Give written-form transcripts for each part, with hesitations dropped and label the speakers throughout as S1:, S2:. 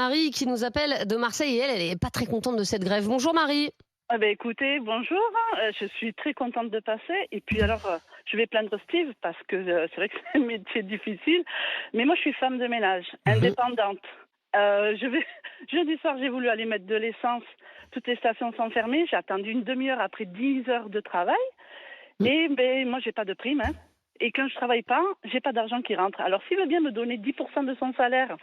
S1: Marie qui nous appelle de Marseille et elle n'est pas très contente de cette grève. Bonjour Marie.
S2: Ah ben écoutez, bonjour, je suis très contente de passer. Et puis alors, je vais plaindre Steve parce que c'est vrai que c'est un métier difficile. Mais moi, je suis femme de ménage, indépendante. Jeudi soir, j'ai voulu aller mettre de l'essence. Toutes les stations sont fermées. J'ai attendu une demi-heure après 10 heures de travail. Et ben, moi, j'ai pas de prime. Hein. Et quand je travaille pas, j'ai pas d'argent qui rentre. Alors, s'il veut bien me donner 10% de son salaire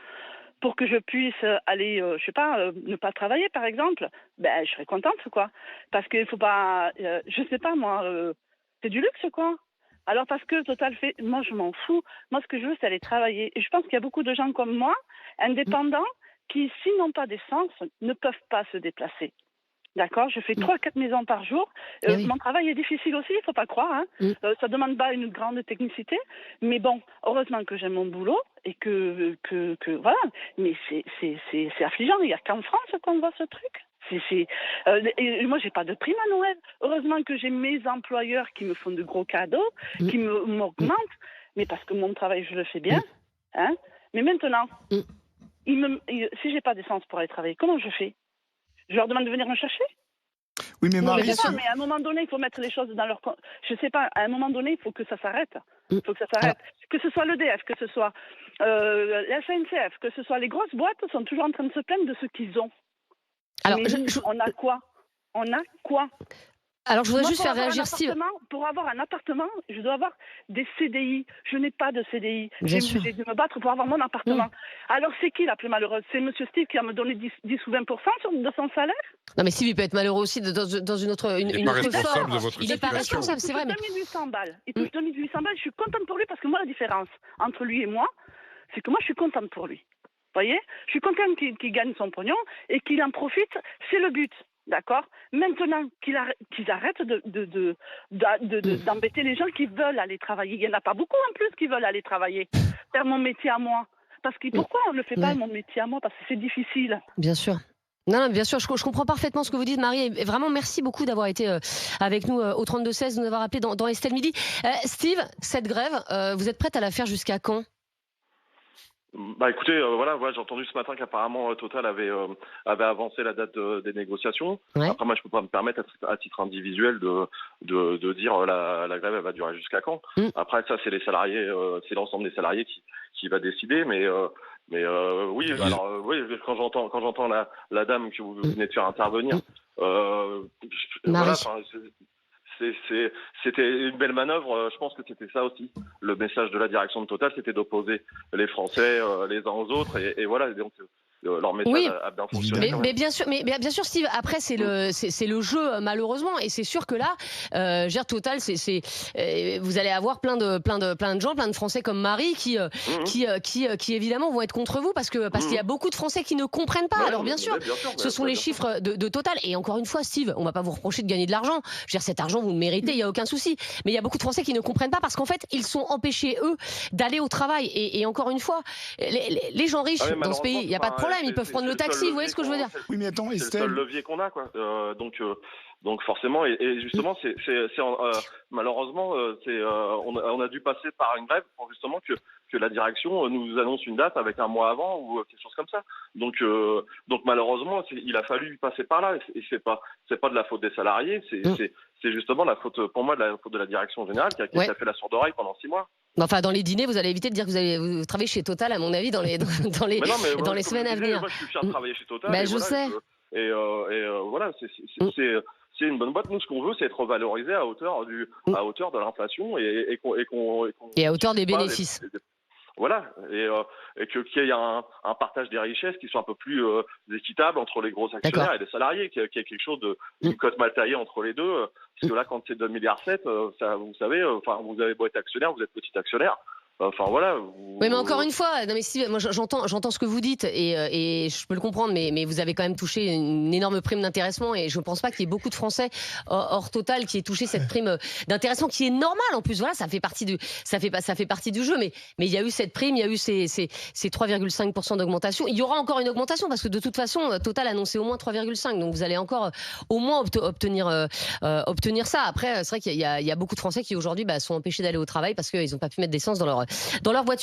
S2: pour que je puisse aller, je sais pas, ne pas travailler, par exemple, ben, je serais contente, quoi. Parce qu'il faut pas, je sais pas, moi, c'est du luxe, quoi. Alors, parce que Total fait, moi, je m'en fous. Moi, ce que je veux, c'est aller travailler. Et je pense qu'il y a beaucoup de gens comme moi, indépendants, qui, s'ils n'ont pas d'essence, ne peuvent pas se déplacer. D'accord, je fais 3-4 maisons par jour.
S1: Oui.
S2: Mon travail est difficile aussi, il ne faut pas croire. Hein. Ça ne demande pas une grande technicité. Mais bon, heureusement que j'aime mon boulot et que voilà. Mais c'est affligeant. Il n'y a qu'en France qu'on voit ce truc. Et moi, j'ai pas de prime à Noël. Heureusement que j'ai mes employeurs qui me font de gros cadeaux, qui m'augmentent. Mais parce que mon travail, je le fais bien. Hein. Mais maintenant, si j'ai pas d'essence pour aller travailler, comment je fais? Je leur demande de venir me chercher?
S3: Oui, mais Marie,
S2: mais à un moment donné, il faut mettre les choses dans leur... Je sais pas, à un moment donné, il faut que ça s'arrête. Il faut que ça s'arrête. Que ce soit l'EDF, que ce soit la SNCF, que ce soit les grosses boîtes, sont toujours en train de se plaindre de ce qu'ils ont.
S1: Alors,
S2: mais on a quoi? On a quoi?
S1: Alors, je voudrais
S2: Moi,
S1: juste faire réagir Steve.
S2: Pour avoir un appartement, je dois avoir des CDI. Je n'ai pas de CDI.
S1: Bien
S2: J'ai
S1: sûr.
S2: obligé de me battre pour avoir mon appartement. Alors, c'est qui la plus malheureuse? C'est Monsieur Steve qui va me donner 10 ou 20% de son salaire?
S1: Non, mais Steve, il peut être malheureux aussi dans une autre
S4: Il n'est pas
S1: autre
S4: responsable
S1: forme.
S4: de votre
S1: Il n'est pas
S4: situation.
S1: responsable, c'est vrai.
S2: Il touche 2800 balles. Il touche 2800 balles. Je suis contente pour lui parce que moi, la différence entre lui et moi, c'est que moi, je suis contente pour lui. Vous voyez? Je suis contente qu'il gagne son pognon et qu'il en profite. C'est le but. D'accord? Maintenant qu'ils arrêtent d'embêter les gens qui veulent aller travailler. Il n'y en a pas beaucoup en plus qui veulent aller travailler. Faire mon métier à moi. Parce que pourquoi on ne le fait pas, mon métier à moi? Parce que c'est difficile.
S1: Bien sûr. Non, bien sûr, je comprends parfaitement ce que vous dites, Marie. Et vraiment, merci beaucoup d'avoir été avec nous au 32-16, de nous avoir appelé dans Estelle Midi. Steve, cette grève, vous êtes prête à la faire jusqu'à quand?
S5: Bah écoutez, voilà, j'ai entendu ce matin qu'apparemment Total avait avancé la date des négociations.
S1: Ouais.
S5: Après, moi, je peux pas me permettre à titre individuel de dire la grève elle va durer jusqu'à quand. Après, ça, c'est les salariés, c'est l'ensemble des salariés qui va décider. Mais oui, alors oui, quand j'entends la dame que vous venez de faire intervenir, voilà, c'était une belle manœuvre. Je pense que c'était ça aussi. Le message de la direction de Total, c'était d'opposer les Français les uns aux autres. Et voilà, donc leur message a bien fonctionné.
S1: Mais bien sûr, Steve. Après, c'est le jeu, malheureusement. Et c'est sûr que là, Total, vous allez avoir plein de gens, plein de Français comme Marie qui évidemment vont être contre vous parce qu'il y a beaucoup de Français qui ne comprennent pas. Alors bien sûr, ce sont les chiffres de Total. Et encore une fois, Steve, on va pas vous reprocher de gagner de l'argent. Je veux dire, cet argent, vous le méritez, il y a aucun souci. Mais il y a beaucoup de Français qui ne comprennent pas parce qu'en fait, ils sont empêchés eux d'aller au travail. Et encore une fois, les gens riches dans ce pays, il n'y a pas de problème. Ils peuvent prendre le taxi, vous voyez ce que je veux dire?
S3: oui, mais attends,
S5: C'est
S3: Estelle.
S5: le seul levier qu'on a, quoi. Donc forcément, et justement, malheureusement, on a dû passer par une grève pour justement que la direction nous annonce une date avec un mois avant ou quelque chose comme ça. Donc malheureusement, il a fallu passer par là. Et c'est pas de la faute des salariés, c'est justement la faute, pour moi, de la faute de la direction générale qui a fait la sourde oreille pendant 6 mois.
S1: Enfin, dans les dîners, vous allez éviter de dire que vous travaillez chez Total, à mon avis, dans les semaines à venir.
S5: Moi, je suis fier de travailler chez Total.
S1: Bah, je sais.
S5: Voilà, c'est une bonne boîte. Nous, ce qu'on veut, c'est être valorisé à hauteur de l'inflation et
S1: à hauteur des bénéfices.
S5: Voilà, et qu'il y ait un partage des richesses qui soit un peu plus équitable entre les gros actionnaires et les salariés, qu'il y ait quelque chose d'une cote mal taillée entre les deux. Parce que là, quand c'est 2,7 milliards, vous savez, vous avez beau être actionnaire, vous êtes petit actionnaire. Enfin voilà.
S1: Oui, mais encore une fois, non mais Steve, moi j'entends ce que vous dites et je peux le comprendre, mais vous avez quand même touché une énorme prime d'intéressement et je ne pense pas qu'il y ait beaucoup de Français hors Total qui aient touché cette prime d'intéressement qui est normale en plus. Voilà, ça fait partie du jeu, mais il y a eu cette prime, il y a eu ces 3,5% d'augmentation. Il y aura encore une augmentation parce que de toute façon Total a annoncé au moins 3,5, donc vous allez encore au moins obtenir ça. Après, c'est vrai qu'il y a beaucoup de Français qui aujourd'hui sont empêchés d'aller au travail parce qu'ils n'ont pas pu mettre d'essence dans leur voiture.